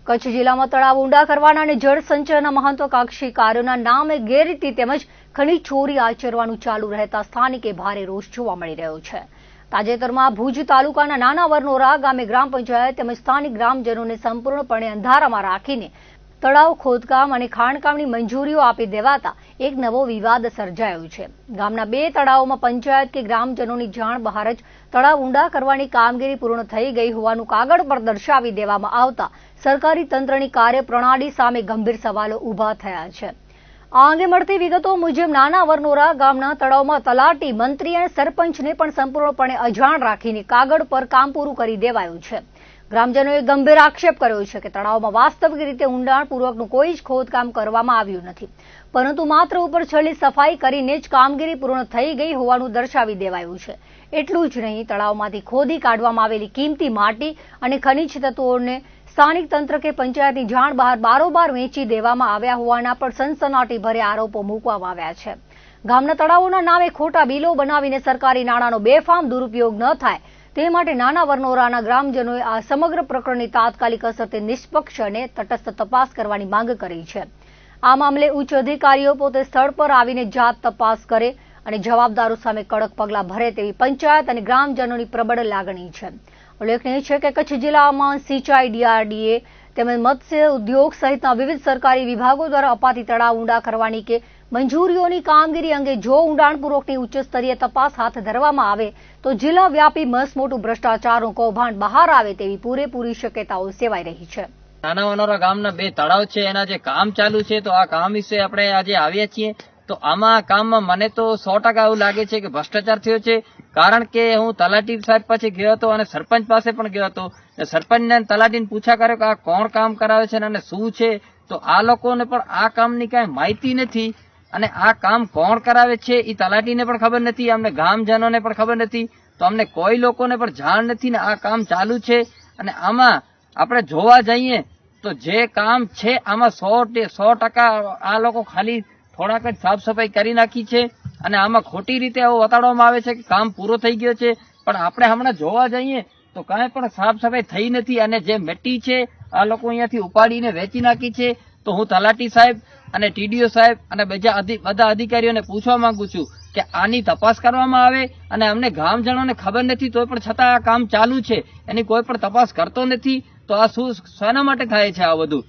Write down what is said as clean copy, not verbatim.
કચ્છ જિલ્લામાં તળાવ ઊંડા કરવાના અને જળ સંચયના મહત્વાકાંક્ષી કાર્યોના નામે ગેરરીતિ તેમજ ખનીજ ચોરી આચરવાનું ચાલુ રહેતા સ્થાનિકે ભારે રોષ જોવા મળી રહ્યો છે। તાજેતરમાં ભુજ તાલુકાના નાના વરનોરા ગામે ગ્રામ પંચાયત તેમજ સ્થાનિક ગ્રામજનોને સંપૂર્ણપણે અંધારામાં રાખીને તળાવ ખોદકામ અને ખાણકામની મંજૂરીઓ આપી દેવાતા એક નવો વિવાદ સર્જાયો છે। ગામના 2 તળાવોમાં પંચાયત કે ગ્રામજનોની જાણ બહાર જ તળાવ ઊંડા કરવાની કામગીરી પૂર્ણ થઈ ગઈ હોવાનું કાગળ પર દર્શાવી દેવામાં આવતા સરકારી તંત્રની કાર્યપ્રણાલી સામે ગંભીર સવાલો ઊભા થયા છે। આ અંગે મળતી વિગતો મુજબ નાના વરનોરા ગામના તળાવમાં તલાટી, મંત્રી અને સરપંચને પણ સંપૂર્ણપણે અજાણ રાખીને કાગળ પર કામ પૂરું કરી દેવાયું છે। ગ્રામજનોએ ગંભીર આક્ષેપ કર્યો છે કે તળાવમાં વાસ્તવિક રીતે ઊંડાણપૂર્વકનું કોઈ જ ખોદકામ કરવામાં આવ્યું નથી, પરંતુ માત્ર ઉપરછલ્લી સફાઈ કરીને જ કામગીરી પૂર્ણ થઈ ગઈ હોવાનું દર્શાવી દેવાયું છે। એટલું જ નહીં, તળાવમાંથી ખોદી કાઢવામાં આવેલી કિંમતી માટી અને ખનિજ તત્વોને સ્થાનિક તંત્ર કે પંચાયતની જાણ બહાર બારોબાર વેચી દેવામાં આવ્યા હોવાના પણ સનસનાટીભર્યા આરોપો મૂકવામાં આવ્યા છે। ગામના તળાવોના નામે ખોટા બિલો બનાવીને સરકારી નાણાંનો બેફામ દુરુપયોગ ન થાય તે માટે નાના વરનોરાના ગ્રામજનોએ આ સમગ્ર પ્રકરણની તાત્કાલિક અસરથી નિષ્પક્ષ અને તટસ્થ તપાસ કરવાની માંગ કરી છે। આ મામલે ઉચ્ચ અધિકારીઓ પોતે સ્થળ પર આવીને જાત તપાસ કરે અને જવાબદારો સામે કડક પગલાં ભરે તેવી પંચાયત અને ગ્રામજનોની પ્રબળ લાગણી છે। ઉલ્લેખનીય છે કે કચ્છ જિલ્લામાં સિંચાઈ, ડીઆરડીએ તેમજ મત્સ્ય ઉદ્યોગ સહિતના વિવિધ સરકારી વિભાગો દ્વારા અપાતી તળાવ ઊંડા કરવાની કે મંજૂરીઓની કામગીરી અંગે જો ઊંડાણપૂર્વકની ઉચ્ચ સ્તરીય તપાસ હાથ ધરવામાં આવે તો જિલ્લા વ્યાપી મસમોટું ભ્રષ્ટાચારનું કૌભાંડ બહાર આવે તેવી પૂરેપૂરી શક્યતાઓ સેવાઈ રહી છે। નાના વનોરા ગામના 2 તળાવ છે, એના જે કામ ચાલુ છે, તો આ કામ વિશે આપણે આજે આવ્યા છીએ। તો આમાં કામમાં મને તો 100% એવું લાગે છે કે ભ્રષ્ટાચાર થયો છે, કારણ કે હું તલાટી સાહેબ પાસે ગયો હતો અને સરપંચ પાસે પણ ગયો હતો। સરપંચને તલાટીને પૂછા કર્યો કે આ કોણ કામ કરાવે છે અને શું છે, તો આ લોકોને પણ આ કામની કાંઈ માહિતી નથી અને આ કામ કોણ કરાવે છે એ તલાટીને પણ ખબર નથી, અમને ગામજનોને પણ ખબર નથી, તો અમને કોઈ લોકોને પણ જાણ નથી ને આ કામ ચાલુ છે। અને આમાં આપણે જોવા જઈએ તો જે કામ છે આમાં 100% આ લોકો ખાલી થોડાક જ સાફ સફાઈ કરી નાખી છે અને આમાં ખોટી રીતે એવું બતાડવામાં આવે છે કે કામ પૂરો થઈ ગયો છે, પણ આપણે હમણાં જોવા જઈએ તો કાંઈ પણ સાફ સફાઈ થઈ નથી અને જે મિટ્ટી છે આ લોકો અહીંયાથી ઉપાડીને વેચી નાખી છે। તો હું તલાટી સાહેબ અને ટીડીઓ સાહેબ અને બધા અધિકારીઓને પૂછવા માંગુ છું કે આની તપાસ કરવામાં આવે અને અમને ગામજનોને ખબર નથી તો પણ છતાં આ કામ ચાલુ છે, એની કોઈ પણ તપાસ કરતો નથી, તો આ શું શેના માટે થાય છે આ બધું?